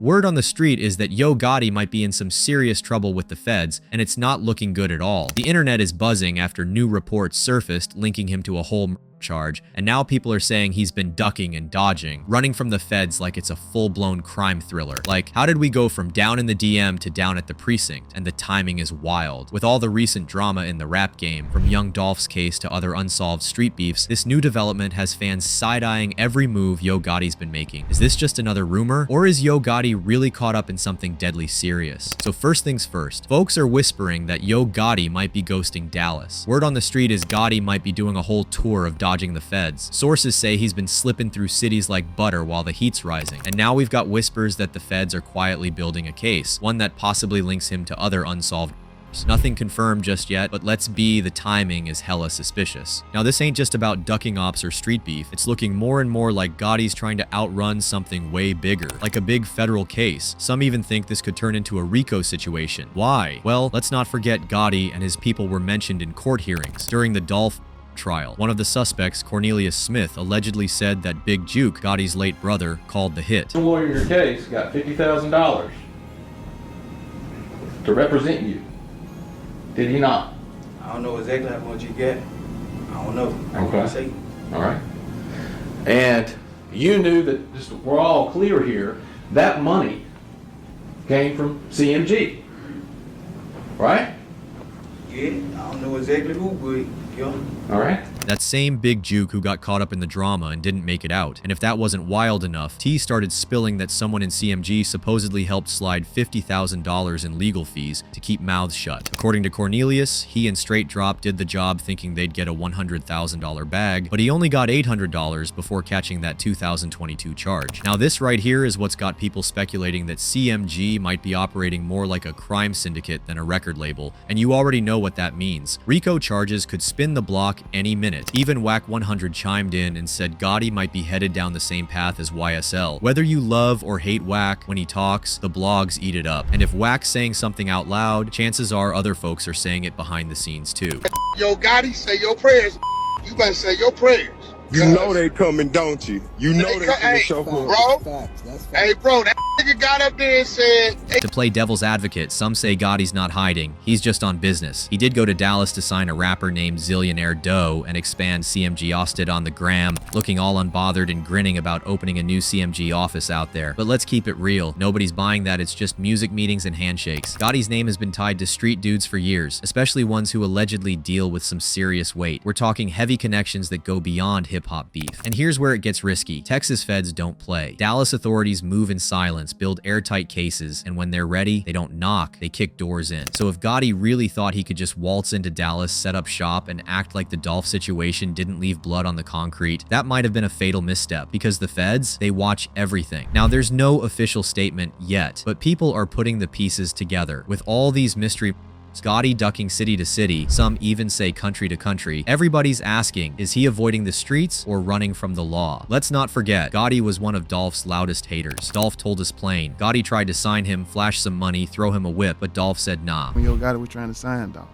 Word on the street is that Yo Gotti might be in some serious trouble with the feds, and it's not looking good at all. The internet is buzzing after new reports surfaced linking him to a whole charge, and now people are saying he's been ducking and dodging, running from the feds like it's a full-blown crime thriller. Like, how did we go from down in the DM to down at the precinct? And the timing is wild. With all the recent drama in the rap game, from young Dolph's case to other unsolved street beefs, this new development has fans side-eyeing every move Yo Gotti's been making. Is this just another rumor, or is Yo Gotti really caught up in something deadly serious? So first things first, folks are whispering that Yo Gotti might be ghosting Dallas. Word on the street is Gotti might be doing a whole tour of dodging the feds. Sources say he's been slipping through cities like butter while the heat's rising. And now we've got whispers that the feds are quietly building a case, one that possibly links him to other unsolved murders. Nothing confirmed just yet, but let's be, the timing is hella suspicious. Now this ain't just about ducking ops or street beef. It's looking more and more like Gotti's trying to outrun something way bigger, like a big federal case. Some even think this could turn into a RICO situation. Why? Well, let's not forget Gotti and his people were mentioned in court hearings during the Dolph trial. One of the suspects, Cornelius Smith, allegedly said that Big Juke, Gotti's late brother, called the hit. The lawyer in your case got $50,000 to represent you. Did he not? I don't know exactly how much you get. I don't know. I can't say. All right. And you knew that, just we're all clear here, that money came from CMG, right? Yeah, I don't know exactly who, but yeah. All right. That same Big Juke who got caught up in the drama and didn't make it out. And if that wasn't wild enough, tea started spilling that someone in CMG supposedly helped slide $50,000 in legal fees to keep mouths shut. According to Cornelius, he and Straight Drop did the job thinking they'd get a $100,000 bag, but he only got $800 before catching that 2022 charge. Now this right here is what's got people speculating that CMG might be operating more like a crime syndicate than a record label, and you already know what that means. RICO charges could spin the block any minute. Even Whack 100 chimed in and said Gotti might be headed down the same path as YSL. Whether you love or hate Whack, when he talks, the blogs eat it up. And if Whack's saying something out loud, chances are other folks are saying it behind the scenes too. Yo Gotti, say your prayers. You better say your prayers. You know they coming, don't you? You know they coming, show bro. Hey, bro, that nigga got up there and said... Hey. To play devil's advocate, some say Gotti's not hiding. He's just on business. He did go to Dallas to sign a rapper named Zillionaire Doe and expand CMG Austin on the gram, looking all unbothered and grinning about opening a new CMG office out there. But let's keep it real. Nobody's buying that. It's just music meetings and handshakes. Gotti's name has been tied to street dudes for years, especially ones who allegedly deal with some serious weight. We're talking heavy connections that go beyond hip-hop beef. And here's where it gets risky. Texas feds don't play. Dallas authorities move in silence, build airtight cases, and when they're ready, they don't knock, they kick doors in. So if Gotti really thought he could just waltz into Dallas, set up shop, and act like the Dolph situation didn't leave blood on the concrete, that might have been a fatal misstep, because the feds, they watch everything. Now, there's no official statement yet, but people are putting the pieces together. With all these mystery Gotti ducking city to city, some even say country to country, everybody's asking, is he avoiding the streets or running from the law? Let's not forget, Gotti was one of Dolph's loudest haters. Dolph told us plain. Gotti tried to sign him, flash some money, throw him a whip, but Dolph said nah. When Yo Gotti was trying to sign Dolph.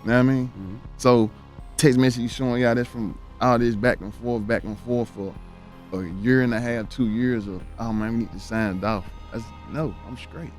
You know what I mean? So, text message showing y'all this from all this back and forth for a year and a half, 2 years of, oh man, we need to sign Dolph. No, I'm straight.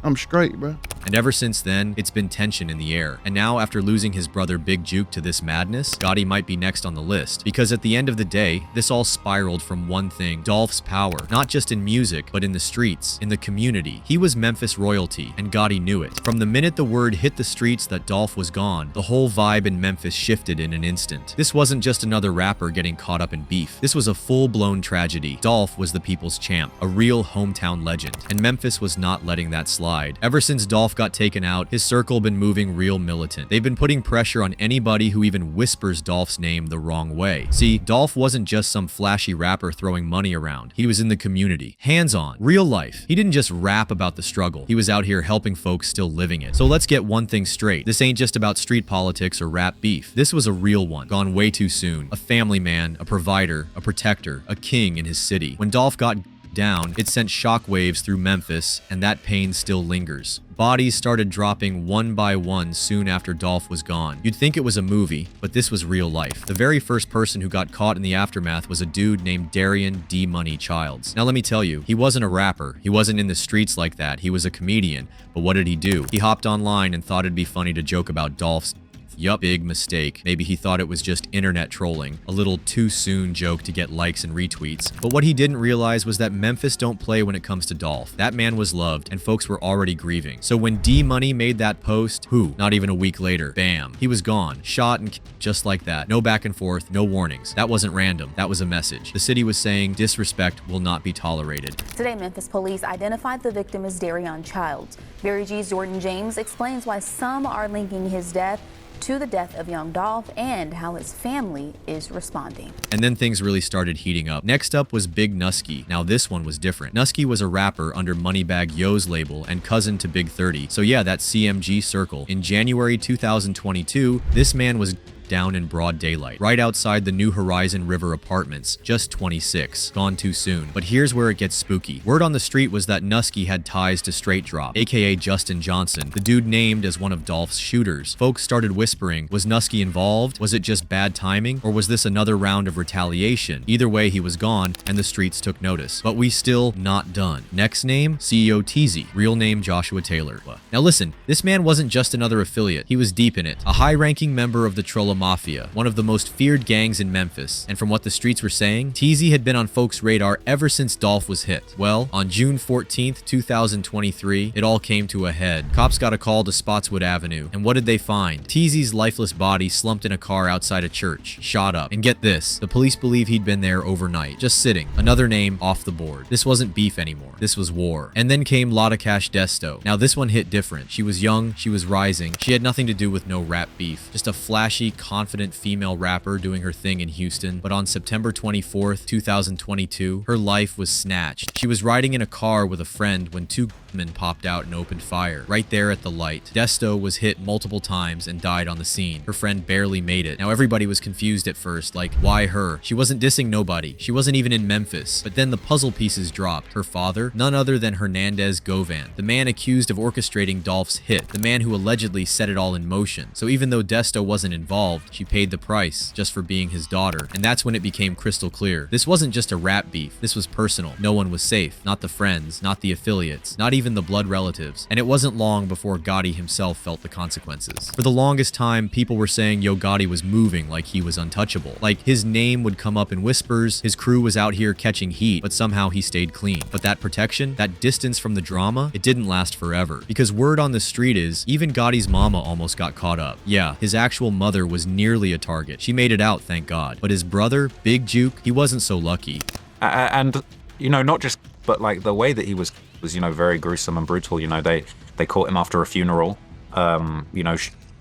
I'm straight, bro. And ever since then, it's been tension in the air. And now, after losing his brother Big Juke to this madness, Gotti might be next on the list. Because at the end of the day, this all spiraled from one thing, Dolph's power. Not just in music, but in the streets, in the community. He was Memphis royalty, and Gotti knew it. From the minute the word hit the streets that Dolph was gone, the whole vibe in Memphis shifted in an instant. This wasn't just another rapper getting caught up in beef. This was a full-blown tragedy. Dolph was the people's champ, a real hometown legend. And Memphis was not letting that slide. Ever since Dolph got taken out, his circle been moving real militant. They've been putting pressure on anybody who even whispers Dolph's name the wrong way. See, Dolph wasn't just some flashy rapper throwing money around. He was in the community. Hands-on. Real life. He didn't just rap about the struggle. He was out here helping folks still living it. So let's get one thing straight. This ain't just about street politics or rap beef. This was a real one, gone way too soon. A family man, a provider, a protector, a king in his city. When Dolph got down, it sent shockwaves through Memphis, and that pain still lingers. Bodies started dropping one by one soon after Dolph was gone. You'd think it was a movie, but this was real life. The very first person who got caught in the aftermath was a dude named Darian D. Money Childs. Now let me tell you, he wasn't a rapper. He wasn't in the streets like that. He was a comedian. But what did he do? He hopped online and thought it'd be funny to joke about Dolph's. Yup, big mistake. Maybe he thought it was just internet trolling, a little too soon joke to get likes and retweets. But what he didn't realize was that Memphis don't play when it comes to Dolph. That man was loved, and folks were already grieving. So when D-Money made that post, not even a week later, bam, he was gone, shot and just like that. No back and forth, no warnings. That wasn't random, that was a message. The city was saying disrespect will not be tolerated. Today, Memphis police identified the victim as Darian Childs. Barry G's Jordan James explains why some are linking his death to the death of young Dolph and how his family is responding. And then things really started heating up. Next up was Big Nusky. Now this one was different. Nusky was a rapper under Moneybagg Yo's label and cousin to Big 30. So yeah, that CMG circle. In January 2022, this man was down in broad daylight, right outside the New Horizon River apartments, just 26. Gone too soon. But here's where it gets spooky. Word on the street was that Nusky had ties to Straight Drop, aka Justin Johnson, the dude named as one of Dolph's shooters. Folks started whispering, was Nusky involved? Was it just bad timing? Or was this another round of retaliation? Either way, he was gone, and the streets took notice. But we still not done. Next name, CEO TZ, real name Joshua Taylor. Now listen, this man wasn't just another affiliate. He was deep in it. A high-ranking member of the Trolla Mafia, one of the most feared gangs in Memphis. And from what the streets were saying, TZ had been on folks' radar ever since Dolph was hit. Well, on June 14th, 2023, it all came to a head. Cops got a call to Spotswood Avenue, and what did they find? TZ's lifeless body slumped in a car outside a church, shot up. And get this, the police believe he'd been there overnight, just sitting. Another name off the board. This wasn't beef anymore. This was war. And then came Lotta Cash Desto. Now this one hit different. She was young, she was rising, she had nothing to do with no rap beef. Just a flashy, confident female rapper doing her thing in Houston. But on September 24th, 2022, her life was snatched. She was riding in a car with a friend when two men popped out and opened fire, right there at the light. Desto was hit multiple times and died on the scene. Her friend barely made it. Now everybody was confused at first, like, why her? She wasn't dissing nobody. She wasn't even in Memphis. But then the puzzle pieces dropped. Her father, none other than Hernandez Govan, the man accused of orchestrating Dolph's hit, the man who allegedly set it all in motion. So even though Desto wasn't involved, she paid the price just for being his daughter. And that's when it became crystal clear. This wasn't just a rap beef. This was personal. No one was safe. Not the friends, not the affiliates, not even the blood relatives. And it wasn't long before Gotti himself felt the consequences. For the longest time, people were saying Yo Gotti was moving like he was untouchable. Like his name would come up in whispers, his crew was out here catching heat, but somehow he stayed clean. But that protection, that distance from the drama, it didn't last forever. Because word on the street is, even Gotti's mama almost got caught up. Yeah, his actual mother was nearly a target. She made it out, thank God. But his brother, Big Juke, he wasn't so lucky. And, you know, not just, but like the way that he was, you know, very gruesome and brutal. You know, they caught him after a funeral. You know,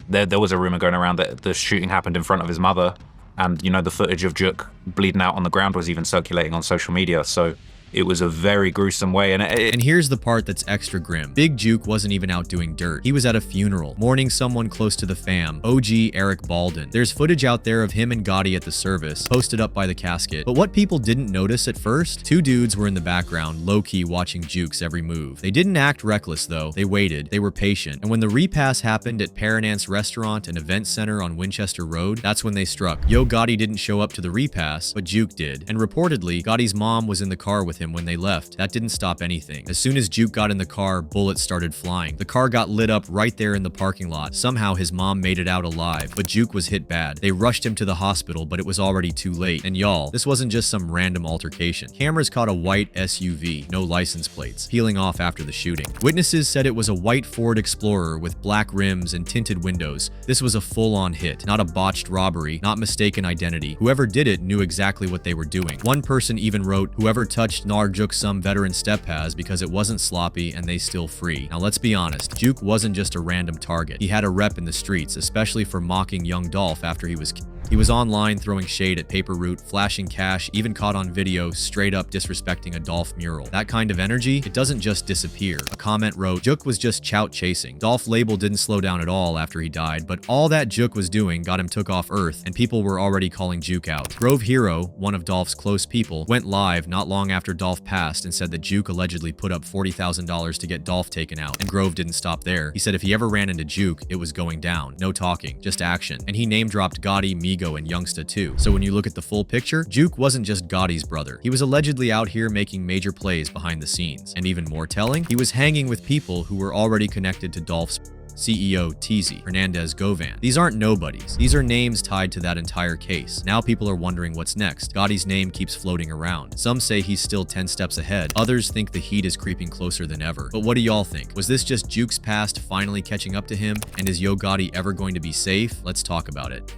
there was a rumor going around that the shooting happened in front of his mother. And, you know, the footage of Juke bleeding out on the ground was even circulating on social media. So it was a very gruesome way. And here's the part that's extra grim. Big Juke wasn't even out doing dirt. He was at a funeral, mourning someone close to the fam, OG Eric Balden. There's footage out there of him and Gotti at the service, posted up by the casket. But what people didn't notice at first, two dudes were in the background, low-key watching Juke's every move. They didn't act reckless though. They waited. They were patient. And when the repass happened at Paranance Restaurant and Event Center on Winchester Road, that's when they struck. Yo Gotti didn't show up to the repass, but Juke did. And reportedly, Gotti's mom was in the car with him when they left. That didn't stop anything. As soon as Juke got in the car, bullets started flying. The car got lit up right there in the parking lot. Somehow his mom made it out alive, but Juke was hit bad. They rushed him to the hospital, but it was already too late. And y'all, this wasn't just some random altercation. Cameras caught a white SUV, no license plates, peeling off after the shooting. Witnesses said it was a white Ford Explorer with black rims and tinted windows. This was a full-on hit, not a botched robbery, not mistaken identity. Whoever did it knew exactly what they were doing. One person even wrote, "Whoever touched Nar Juke some veteran step has because it wasn't sloppy and they still free." Now let's be honest, Juke wasn't just a random target. He had a rep in the streets, especially for mocking young Dolph after he was He was online throwing shade at Paper Route, flashing cash, even caught on video straight up disrespecting a Dolph mural. That kind of energy, it doesn't just disappear. A comment wrote, Juke was just chout chasing. Dolph label didn't slow down at all after he died, but all that Juke was doing got him took off Earth, and people were already calling Juke out. Grove Hero, one of Dolph's close people, went live not long after Dolph passed and said that Juke allegedly put up $40,000 to get Dolph taken out, and Grove didn't stop there. He said if he ever ran into Juke, it was going down. No talking, just action. And he name-dropped Gotti, Migo, and Youngsta too. So when you look at the full picture, Juke wasn't just Gotti's brother. He was allegedly out here making major plays behind the scenes. And even more telling, he was hanging with people who were already connected to Dolph's CEO TZ, Hernandez Govan. These aren't nobodies. These are names tied to that entire case. Now people are wondering what's next. Gotti's name keeps floating around. Some say he's still 10 steps ahead. Others think the heat is creeping closer than ever. But what do y'all think? Was this just Juke's past finally catching up to him? And is Yo Gotti ever going to be safe? Let's talk about it.